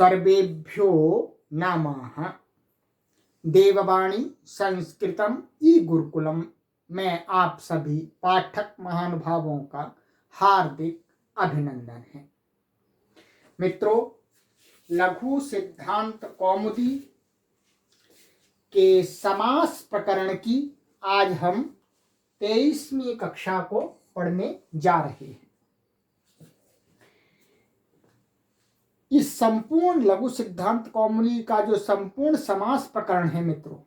सर्वेभ्यो नमः। देववाणी संस्कृतम ई गुरुकुलम में आप सभी पाठक महानुभावों का हार्दिक अभिनंदन है। मित्रों, लघु सिद्धांत कौमुदी के समास प्रकरण की आज हम 23वीं कक्षा को पढ़ने जा रहे हैं। इस संपूर्ण लघु सिद्धांत कौमुदी का जो संपूर्ण समास प्रकरण है मित्रों,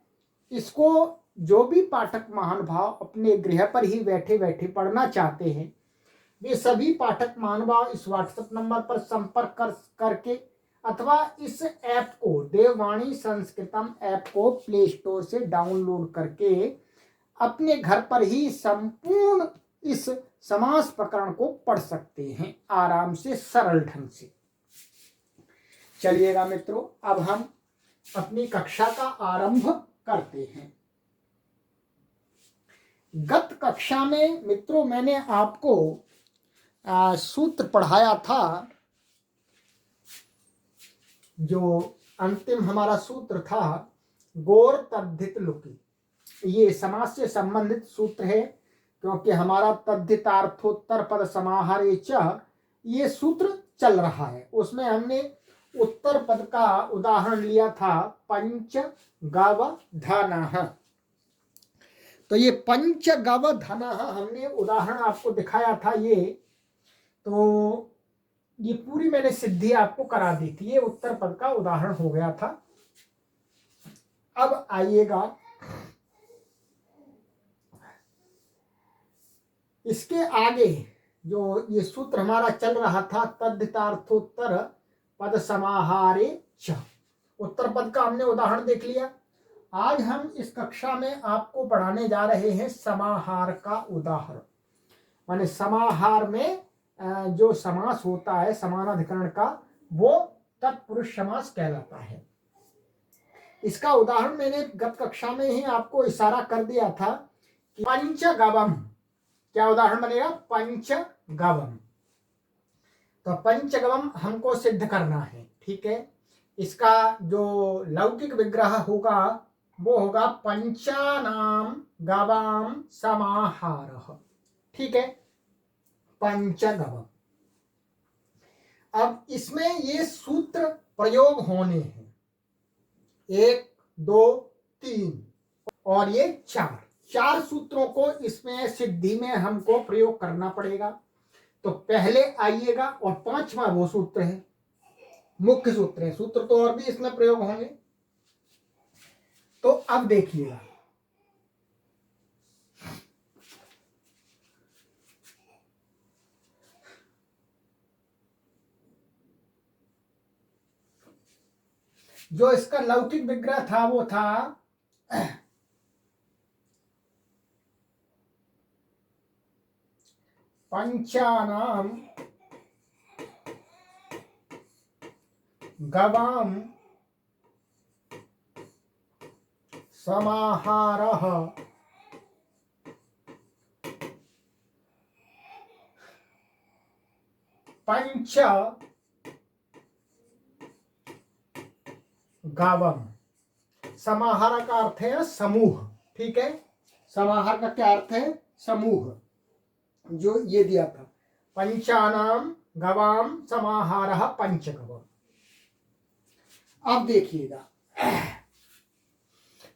इसको जो भी पाठक महानुभाव अपने गृह पर ही बैठे बैठे पढ़ना चाहते हैं, वे सभी पाठक महानुभाव इस व्हाट्सएप नंबर पर संपर्क करके अथवा इस ऐप को, देववाणी संस्कृतम ऐप को प्ले स्टोर से डाउनलोड करके अपने घर पर ही संपूर्ण इस समास प्रकरण को पढ़ सकते हैं, आराम से, सरल ढंग से। चलिएगा मित्रों, अब हम अपनी कक्षा का आरंभ करते हैं। गत कक्षा में मित्रों मैंने आपको सूत्र पढ़ाया था, जो अंतिम हमारा सूत्र था गोर तद्धित लुकी। ये समास से संबंधित सूत्र है, क्योंकि हमारा तद्धितार्थोत्तर पद समाहारे च ये सूत्र चल रहा है। उसमें हमने उत्तर पद का उदाहरण लिया था पंच गव धनः। तो ये पंच गव धनः हमने उदाहरण आपको दिखाया था। ये तो ये पूरी मैंने सिद्धि आपको करा दी थी। ये उत्तर पद का उदाहरण हो गया था। अब आइएगा, इसके आगे जो ये सूत्र हमारा चल रहा था तद्धितार्थोत्तर पद समाहारे च, उत्तर पद का हमने उदाहरण देख लिया। आज हम इस कक्षा में आपको पढ़ाने जा रहे हैं समाहार का उदाहरण। माने समाहार में जो समास होता है समानाधिकरण का, वो तत्पुरुष समास कहलाता है। इसका उदाहरण मैंने गत कक्षा में ही आपको इशारा कर दिया था कि पंचगवम, क्या उदाहरण बनेगा? पंचगवम। तो पंचगवम हमको सिद्ध करना है, ठीक है। इसका जो लौकिक विग्रह होगा वो होगा पंचानाम गवाम समाहारः, ठीक है, पंचगवम। अब इसमें ये सूत्र प्रयोग होने हैं, 1, 2, 3 और ये 4 सूत्रों को इसमें सिद्धि में हमको प्रयोग करना पड़ेगा। तो पहले आइएगा, और 5वां वो सूत्र है, मुख्य सूत्र है। सूत्र तो और भी इसमें प्रयोग होंगे। तो अब देखिएगा, जो इसका लौकिक विग्रह था वो था पंचानाम गवाम समाहारः पंच गवम। समाहार का अर्थ है समूह, ठीक है। समाहार का क्या अर्थ है? समूह। जो ये दिया था पंचानाम गवाम समाहारः पंचगवम। अब देखिएगा,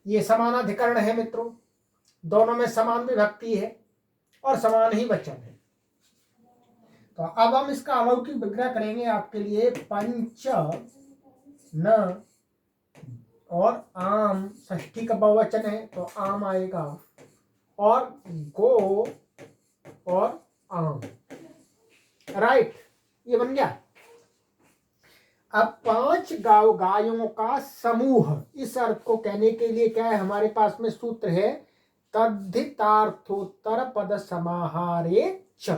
ये समानाधिकरण है मित्रों, दोनों में समान विभक्ति है और समान ही वचन है। तो अब हम इसका अलौकिक विग्रह करेंगे आपके लिए। पंच न और आम, षष्ठी का बहुवचन है तो आम आएगा, और गो और आम, राइट, ये बन गया। अब 5 गायों का समूह, इस अर्थ को कहने के लिए क्या है हमारे पास में सूत्र है तद्धितार्थोत्तर पद समाहारे च।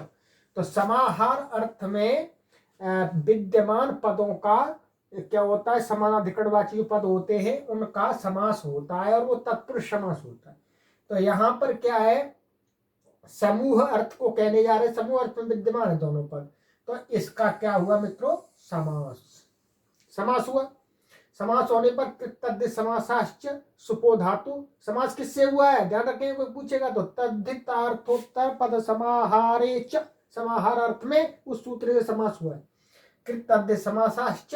तो समाहार अर्थ में विद्यमान पदों का क्या होता है? समानाधिकरणवाची जो पद होते हैं उनका समास होता है, और वो तत्पुरुष समास होता है। तो यहाँ पर क्या है? समूह अर्थ को कहने जा रहे हैं, समूह अर्थ में विद्यमान है दोनों पद, तो इसका क्या हुआ मित्रों? समास। समास हुआ। समास होने पर तद्धित समासाश्च सुपो धातु। समास किससे हुआ है ध्यान रखें, कोई पूछेगा तो तद्धित अर्थोत्तर पद समाहारे च, समाहार अर्थ में उस सूत्र से समास हुआ है। कृत तद्धित समासाश्च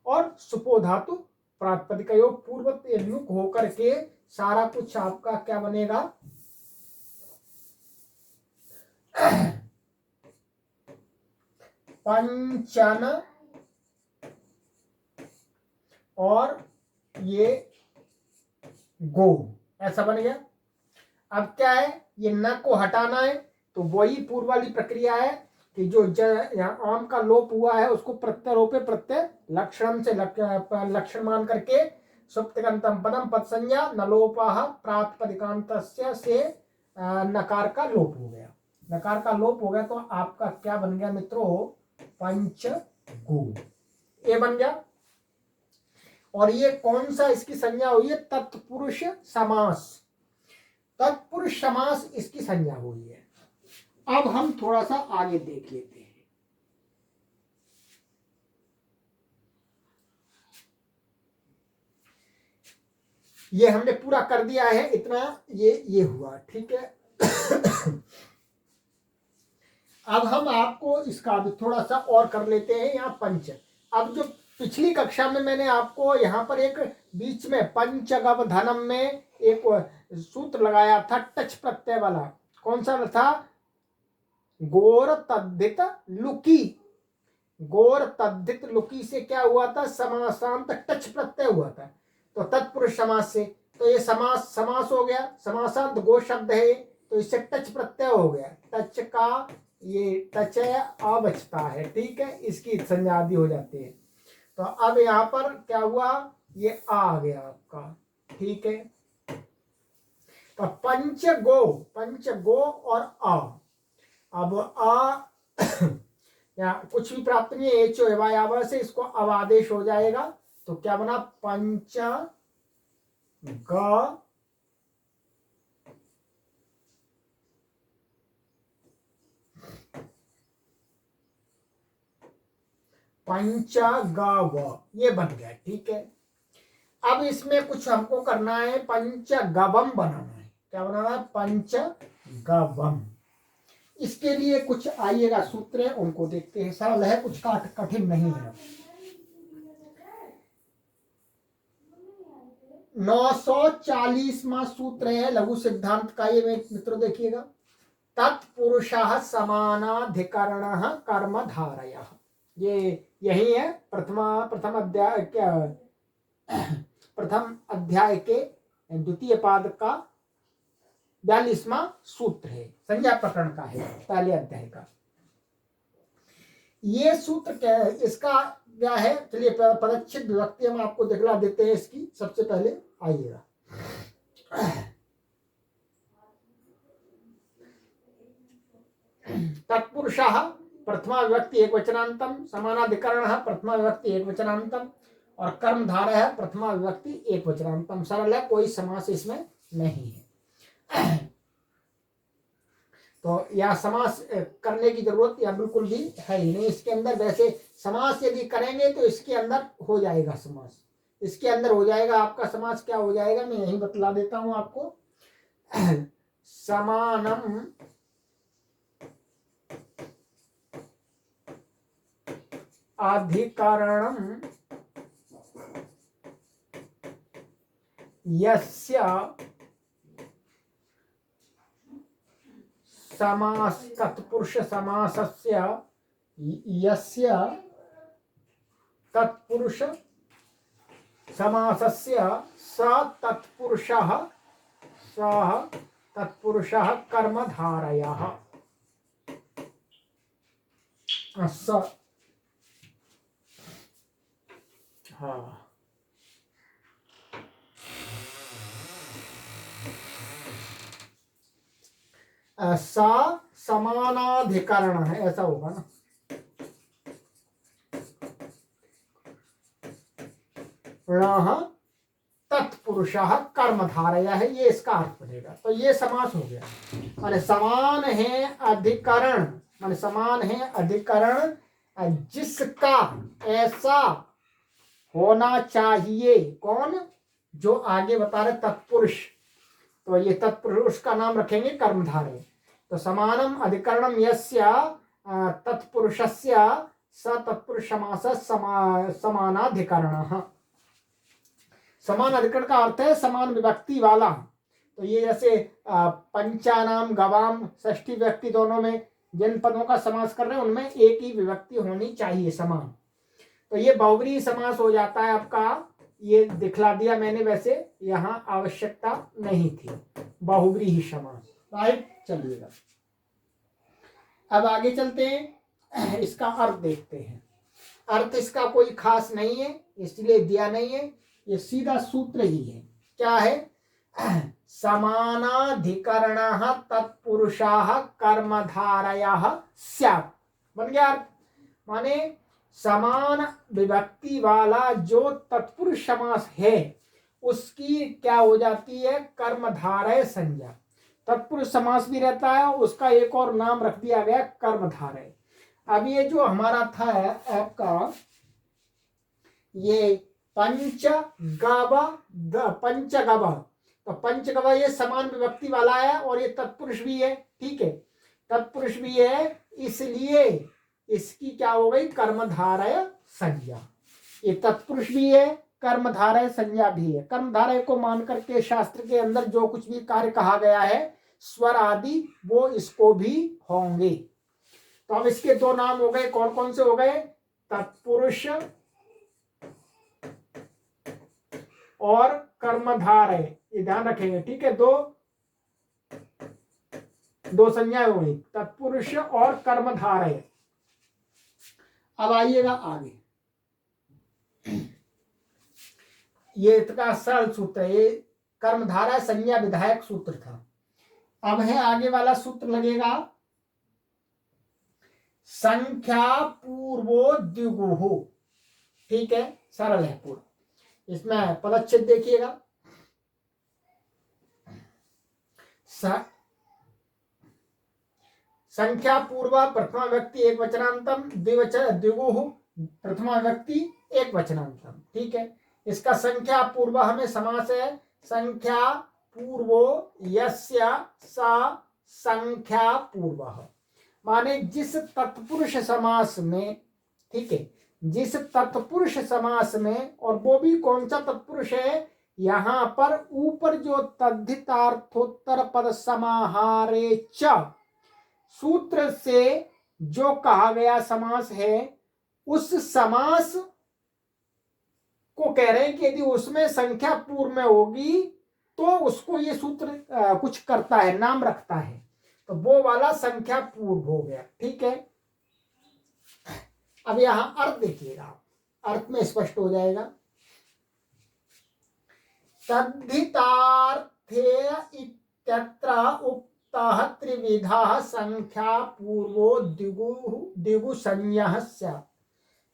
और सुपो धातु प्रातिपदिकयो पूर्वत लुक होकर के सारा कुछ आपका क्या बनेगा, पंचन और ये गो, ऐसा बन गया। अब क्या है, ये न को हटाना है, तो वही पूर्व वाली प्रक्रिया है कि जो यहाँ आम का लोप हुआ है उसको प्रत्यारोपे प्रत्यय लक्षण से लक्षण मान करके सुप्तिगंतम पदम पद संज्ञा न लोपाह प्रातिपदिकांत से नकार का लोप हो गया। नकार का लोप हो गया तो आपका क्या बन गया मित्रों, पंच गो, ये बन गया। और ये कौन सा इसकी संज्ञा हुई है, तत्पुरुष समास, तत्पुरुष समास इसकी संज्ञा हुई है। अब हम थोड़ा सा आगे देख लेते हैं। ये हमने पूरा कर दिया है, इतना ये हुआ, ठीक है। अब हम आपको इसका भी थोड़ा सा और कर लेते हैं। यहाँ पंच, अब जो पिछली कक्षा में मैंने आपको यहाँ पर एक बीच में पंचगव धनम में एक सूत्र लगाया था टच प्रत्यय वाला, कौन सा था, गोर तद्धित लुकी। गोर तद्धित लुकी से क्या हुआ था, समासांत टच प्रत्यय हुआ था, तो तत्पुरुष समास से, तो ये समास हो गया। समासांत गो शब्द है तो इससे टच प्रत्यय हो गया, टच का ये टच आ बचता है, ठीक है, इसकी संज्ञा आदि हो जाती है। तो अब यहाँ पर क्या हुआ, ये आ गया आपका, ठीक है। तो पंच गो और आ, अब आ या कुछ भी प्राप्त नहीं है, एचो एवायावा से इसको अवादेश हो जाएगा, तो क्या बना, पंच ग पंचगव, ये बन गया, ठीक है। अब इसमें कुछ हमको करना है, पंचगवम बनाना है। क्या बनाना है, पंचगवम। इसके लिए कुछ आइएगा सूत्र है, उनको देखते हैं, सरल है, कुछ कठिन नहीं है। 940वां सूत्र है लघु सिद्धांत का, ये मित्रों देखिएगा, तत्पुरुषः समानाधिकरणः कर्मधारयः, ये यही है प्रथम अध्याय, क्या प्रथम अध्याय के द्वितीय पाद का 42वां सूत्र है, संज्ञा प्रकरण का है, पहले अध्याय का। ये सूत्र क्या है, इसका क्या है, चलिए पदच्छेद विभक्ति हम आपको दिखला देते हैं इसकी। सबसे पहले आइएगा, तत्पुरुषः प्रथमा विभक्ति एक वचनांतम, समानाधिकरणः प्रथमा विभक्ति एक वचनांतम, और कर्मधारयः प्रथमा विभक्ति एक वचनांतम। सरल है, कोई समास इसमें नहीं है। तो यह समास करने की जरूरत या बिल्कुल भी है ही नहीं इसके अंदर। वैसे समास यदि करेंगे तो इसके अंदर हो जाएगा समास, इसके अंदर हो जाएगा आपका समास। क्या हो जाएगा, मैं यही बतला देता हूं आपको। समानम अधिकरणम यस्य समास तत्पुरुष समासस्य, यस्य तत्पुरुष समासस्य स तत्पुरुषः कर्मधारयः। स, हाँ, सा समानाधिकरण है, ऐसा होगा ना। तत्पुरुषः कर्मधारयः है, ये इसका अर्थ बनेगा। तो ये समास हो गया, माने समान है अधिकरण, माने समान है अधिकरण जिसका ऐसा होना चाहिए। कौन? जो आगे बता रहे तत्पुरुष, तो ये तत्पुरुष का नाम रखेंगे कर्मधारय। तो समानम अधिकरणम यस्य तत्पुरुषस्य स तत्पुरुष समासः समानाधिकरणः। समान अधिकरण का अर्थ है समान विभक्ति वाला। तो ये जैसे पंचानाम गवाम षष्ठी व्यक्ति दोनों में जिन पदों का समास कर रहे हैं उनमें एक ही विभक्ति होनी चाहिए समान। तो ये बहुव्रीहि समास हो जाता है आपका, ये दिखला दिया मैंने, वैसे यहाँ आवश्यकता नहीं थी बहुव्रीहि समास। राइट, चलिएगा अब आगे चलते हैं, इसका अर्थ देखते हैं। अर्थ इसका कोई खास नहीं है इसलिए दिया नहीं है, ये सीधा सूत्र ही है। क्या है? समानाधिकरणः तत्पुरुषाः कर्मधारयः स्यात्। बन गया अर्थ। माने समान विभक्ति वाला जो तत्पुरुष समास है उसकी क्या हो जाती है? कर्मधारय संज्ञा। तत्पुरुष समास भी रहता है, उसका एक और नाम रख दिया गया कर्मधारय। अब ये जो हमारा था आपका ये पंचगव, तो पंचगव ये समान विभक्ति वाला है और ये तत्पुरुष भी है। ठीक है, तत्पुरुष भी है इसलिए इसकी क्या हो गई? कर्मधारय संज्ञा। ये तत्पुरुष भी है, कर्मधारय संज्ञा भी है। कर्मधारय को मान करके शास्त्र के अंदर जो कुछ भी कार्य कहा गया है स्वर आदि वो इसको भी होंगे। तो अब इसके दो नाम हो गए, कौन कौन से हो गए? तत्पुरुष और कर्मधारय, ये ध्यान रखेंगे। ठीक है, दो संज्ञाएं हो गई, तत्पुरुष और कर्मधारय। अब आइएगा आगे, ये इसका सरल सूत्र है, ये कर्मधारय संज्ञा विधायक सूत्र था। अब है आगे वाला सूत्र लगेगा संख्या पूर्वो द्विगुः। ठीक है, सरल है पूरा। इसमें पदच्छेद देखिएगा, संख्या पूर्व प्रथमा व्यक्ति एक वचनांतम, द्विगुः प्रथमा व्यक्ति एक वचनांतम। ठीक है, इसका संख्या पूर्व हमें समास है संख्या पूर्वो यस्य सा संख्या पूर्वः। माने जिस तत्पुरुष समास में, ठीक है, जिस तत्पुरुष समास में, और वो भी कौन सा तत्पुरुष है? यहां पर ऊपर जो तद्धितार्थोत्तर पद समाहारे च सूत्र से जो कहा गया समास है उस समास को कह रहे हैं कि यदि उसमें संख्या पूर्व में होगी तो उसको ये सूत्र कुछ करता है, नाम रखता है। तो वो वाला संख्या पूर्व हो गया। ठीक है, अब यहां अर्थ देखिएगा, अर्थ में स्पष्ट हो जाएगा। तद्धितार्थे इत्यत्र उक्तः त्रिविधः संख्या पूर्वो द्विगु संज्ञः स्यात्।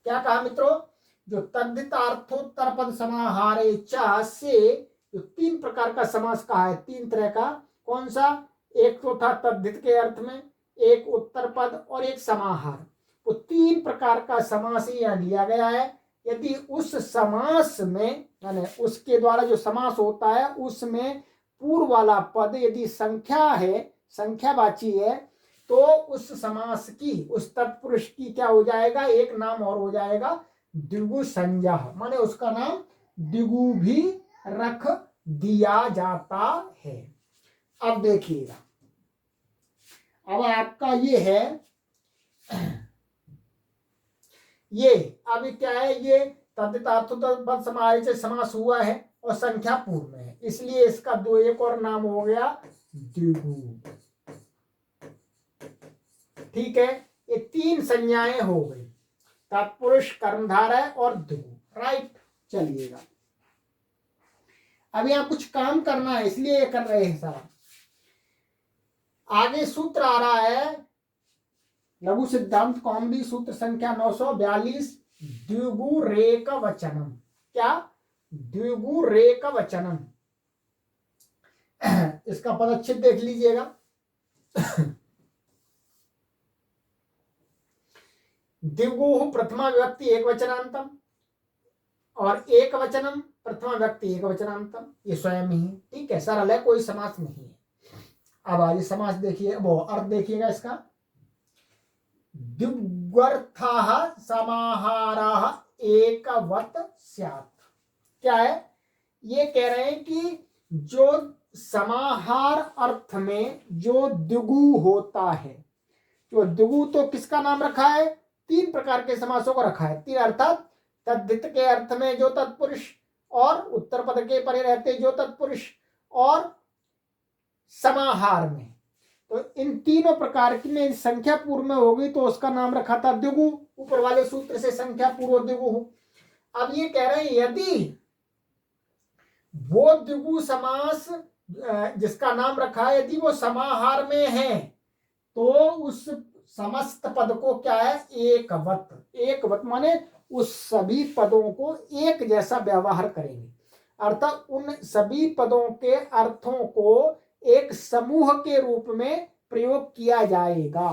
क्या कहा मित्रों? जो तद्धितार्थोत्तर पद समाहारे च से जो तीन प्रकार का समास कहा है, तीन तरह का। कौन सा? एक तो था तद्धित के अर्थ में, एक उत्तर पद और एक समाहार। तो तीन प्रकार का समास यहाँ लिया गया है। यदि उस समास में, यानी उसके द्वारा जो समास होता है उसमें पूर्व वाला पद यदि संख्या है, संख्यावाची है, तो उस समास की, उस तत्पुरुष की क्या हो जाएगा? एक नाम और हो जाएगा द्विगु संज्ञा। माने उसका नाम द्विगु भी रख दिया जाता है। अब देखिएगा, अब आपका ये है, ये अब क्या है? ये तद्धितार्थोत्तर पद समाहारे से समास हुआ है और संख्या पूर्व में है, इसलिए इसका दो एक और नाम हो गया द्विगु। ठीक है, ये तीन संज्ञाएं हो गई, तत्पुरुष, कर्मधारय और द्विगु। राइट, चलिएगा अब यहां कुछ काम करना है इसलिए ये कर रहे हैं सारा। आगे सूत्र आ रहा है लघु सिद्धांत कौमुदी सूत्र संख्या 942 द्विगुरेक वचनम। क्या? द्विगुरेक वचनम। इसका पदच्छेद देख लीजिएगा। द्विगु प्रथमा विभक्ति एक वचनांतम और एक वचनम प्रथमा व्यक्ति एक वचनांतम, ये स्वयं ही, ठीक है, सरल है, कोई समास नहीं है। अब आगे समास देखिए, वो अर्थ देखिएगा इसका। द्विगर्थाः समाहाराः एकवत् स्यात्। क्या है, ये कह रहे हैं कि जो समाहार अर्थ में जो द्विगु होता है, जो द्विगु तो किसका नाम रखा है, तीन प्रकार के समासों को रखा है, तीन, अर्थात तद्धित के अर्थ में जो तत्पुरुष, और उत्तर पद के परे रहते जो तत्पुरुष, और समाहार में। तो इन तीनों प्रकार की में संख्या पूर्व में होगी तो उसका नाम रखा था द्विगु, ऊपर वाले सूत्र से संख्या पूर्व द्विगु हो। अब ये कह रहे हैं यदि वो द्विगु समास जिसका नाम रखा है, यदि वो समाहार में है तो उस समस्त पद को क्या है, एकवत, एकवत माने उस सभी पदों को एक जैसा व्यवहार करेंगे, अर्थात उन सभी पदों के अर्थों को एक समूह के रूप में प्रयोग किया जाएगा,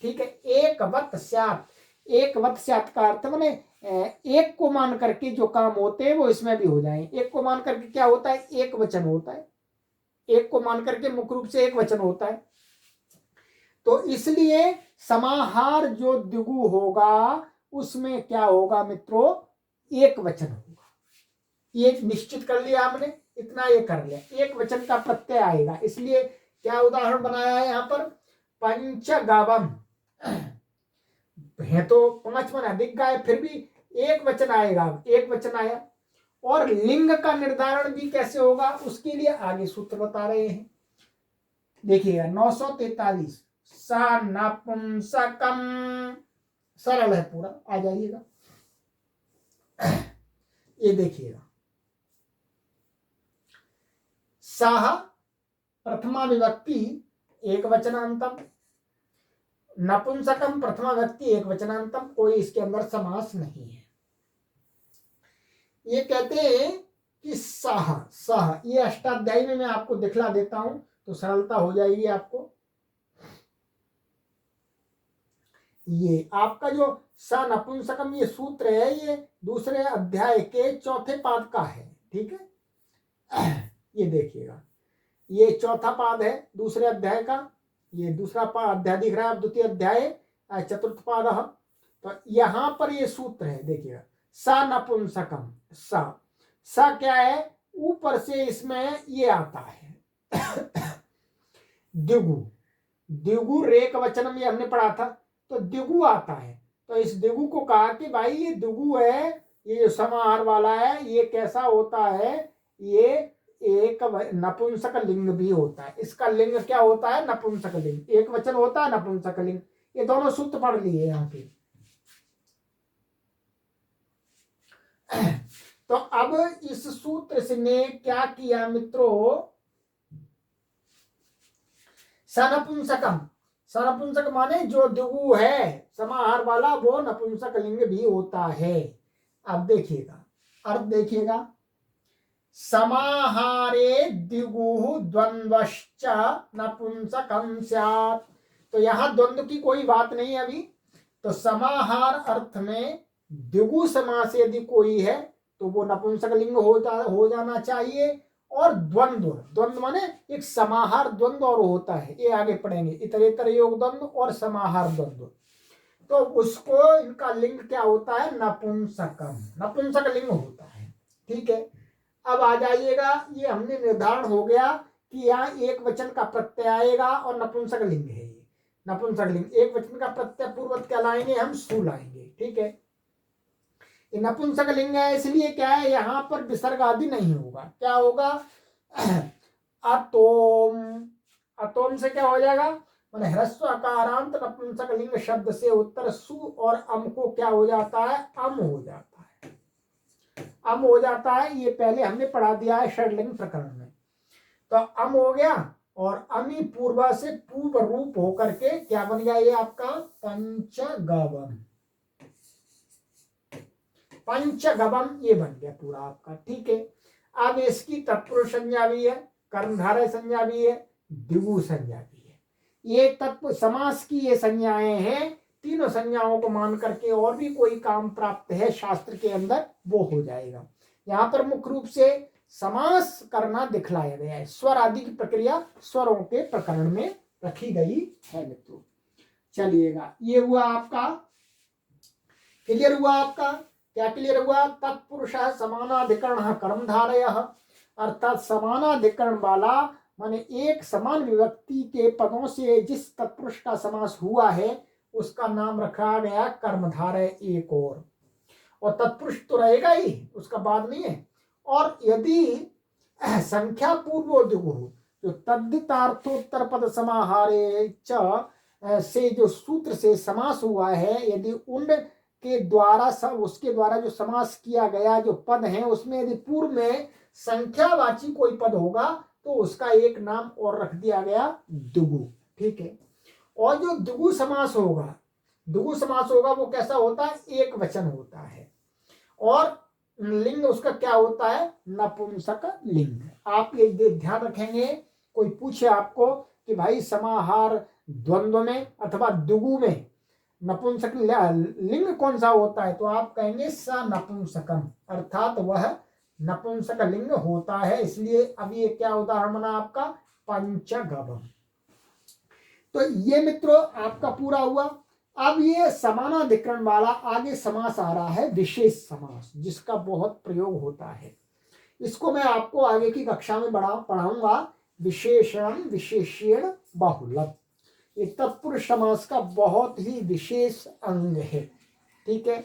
ठीक है। एकवत स्यात्, एकवत स्यात् का अर्थ माने एक को मान करके जो काम होते हैं वो इसमें भी हो जाए। एक को मान करके क्या होता है, एक वचन होता है, एक को मान करके मुख्य रूप से एक वचन होता है। तो इसलिए समाहार जो द्विगु होगा उसमें क्या होगा मित्रों, एक वचन होगा। ये निश्चित कर लिया हमने, इतना ये कर लिया, एक वचन का प्रत्यय आएगा। इसलिए क्या उदाहरण बनाया है यहाँ पर, पंचगावम है तो 5 मन अधिक गाय, फिर भी एक वचन आएगा, एक वचन आया। और लिंग का निर्धारण भी कैसे होगा उसके लिए आगे सूत्र बता रहे हैं, देखिएगा 943, सा नपुंसकम, सरल है पूरा, आ जाइएगा, ये देखिएगा, साह प्रथमा विभक्ति एक वचनांतम, नपुंसकम प्रथमा व्यक्ति एक वचनांतम, कोई इसके अंदर समास नहीं है। ये कहते हैं कि सह, सह, ये अष्टाध्यायी में मैं आपको दिखला देता हूं तो सरलता हो जाएगी आपको। ये आपका जो स नपुंसकम ये सूत्र है, ये दूसरे अध्याय के चौथे पाद का है, ठीक है। ये देखिएगा, ये चौथा पाद है दूसरे अध्याय का, ये दूसरा अध्याय दिख रहा है, द्वितीय अध्याय चतुर्थ पाद। तो यहां पर ये सूत्र है, देखिएगा, सा नपुंसकम, सा क्या है, ऊपर से इसमें ये आता है द्विगु, द्विगु रेक वचनम, ये हमने पढ़ा था, तो द्विगु आता है। तो इस द्विगु को कहा कि भाई ये द्विगु है, ये जो समाहार वाला है ये कैसा होता है, ये एक नपुंसक लिंग भी होता है। इसका लिंग क्या होता है, नपुंसक लिंग, एक वचन होता है नपुंसक लिंग। ये दोनों सूत्र पढ़ लिए यहाँ पे। तो अब इस सूत्र से ने क्या किया मित्रों, सनपुंसकम, सनपुंसक माने जो द्विगु है समाहार वाला वो नपुंसक लिंग भी होता है। अब देखिएगा अर्थ देखिएगा, समाहारे द्विगु द्वंद्वश्च नपुंसकम स्यात्। तो यहां द्वंद्व की कोई बात नहीं अभी, तो समाहार अर्थ में द्विगु समास यदि कोई है तो वो नपुंसक लिंग हो जाना चाहिए। और द्वंद्व, द्वंद्व माने एक समाहार द्वंद्व और होता है, ये आगे पढ़ेंगे, इतरेतर योग द्वंद्व और समाहार द्वंद्व, तो उसको इनका लिंग क्या होता है, नपुंसकम, नपुंसक लिंग होता है, ठीक है। अब आ जाइएगा, ये हमने निर्धारण हो गया कि यहाँ एक वचन का प्रत्यय आएगा और नपुंसक लिंग है, ये नपुंसक लिंग, एक वचन का प्रत्यय पूर्वत क्या लाएंगे हम, सु लाएंगे, ठीक है। ये नपुंसक लिंग है, इसलिए क्या है यहाँ पर विसर्ग आदि नहीं होगा, क्या होगा, अतोम, अतोम से क्या हो जाएगा, मैंने ह्रस्व अकारांत नपुंसक लिंग शब्द से उत्तर सु और अम को क्या हो जाता है, अम हो जाता है, अम हो जाता है। ये पहले हमने पढ़ा दिया है षडलिंग प्रकरण में। तो अम हो गया और अमी पूर्वा से पूर्व रूप होकर के क्या बन गया, ये आपका पंचगवम, पंचगवम ये बन गया पूरा आपका, ठीक है। अब इसकी तत्पुरुष संज्ञा भी है, कर्मधारय संज्ञा भी है, द्विगु संज्ञा भी है। ये तत्व समास की ये संज्ञाएं हैं, तीनों संज्ञाओं को मान करके और भी कोई काम प्राप्त है शास्त्र के अंदर वो हो जाएगा। यहाँ पर मुख्य रूप से समास करना दिखलाया गया है। स्वर आदि की प्रक्रिया स्वरों के प्रकरण में रखी गई है मित्रों। चलिएगा, ये हुआ आपका, क्लियर हुआ आपका। क्या क्लियर हुआ? तत्पुरुषः समानाधिकरणः कर्मधारयः, अर्थात समानाधिकरण वाला माने एक समान विभक्ति के पदों से जिस तत्पुरुष का समास हुआ है उसका नाम रखा गया कर्मधारय एक और तत्पुरुष तो रहेगा ही, उसका बाद नहीं है। और यदि संख्या पूर्वो दिगु, जो तद्धितार्थोत्तर पद समाहारे च से जो सूत्र से समास हुआ है, यदि उन के द्वारा सब उसके द्वारा जो समास किया गया जो पद है उसमें यदि पूर्व में संख्यावाची कोई पद होगा तो उसका एक नाम और रख दिया गया दुगु। ठीक है। और जो दुगु समास होगा, दुगु समास होगा वो कैसा होता है? एक वचन होता है और लिंग उसका क्या होता है? नपुंसक लिंग। आप ये ध्यान रखेंगे, कोई पूछे आपको कि भाई समाहार द्वंद्व में अथवा दुगु में नपुंसक लिंग कौन सा होता है, तो आप कहेंगे स नपुंसकम, अर्थात वह नपुंसक लिंग होता है। इसलिए अब ये क्या उदाहरण बना आपका? पंचगव्यम। तो ये मित्रों आपका पूरा हुआ। अब ये समानाधिकरण वाला आगे समास आ रहा है, विशेष समास, जिसका बहुत प्रयोग होता है। इसको मैं आपको आगे की कक्षा में पढ़ाऊंगा। विशेषण विशेष्यण बाहुल्यम, ये तत्पुरुष समास का बहुत ही विशेष अंग है। ठीक है,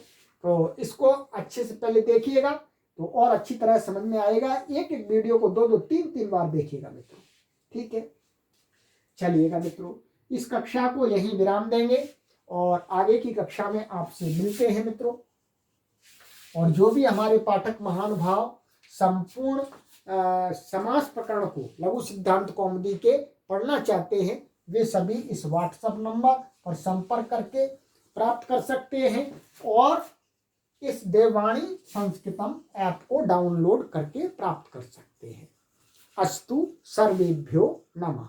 तो इसको अच्छे से पहले देखिएगा तो और अच्छी तरह समझ में आएगा। एक एक वीडियो को 2-2 3-3 बार देखिएगा मित्रों। ठीक है, चलिएगा मित्रों, इस कक्षा को यहीं विराम देंगे और आगे की कक्षा में आपसे मिलते हैं मित्रों। और जो भी हमारे पाठक महानुभाव संपूर्ण समास प्रकरण को लघु सिद्धांत कौमुदी के पढ़ना चाहते हैं वे सभी इस व्हाट्सएप नंबर पर संपर्क करके प्राप्त कर सकते हैं और इस देववाणी संस्कृतम ऐप को डाउनलोड करके प्राप्त कर सकते हैं। अस्तु सर्वेभ्यो नमः।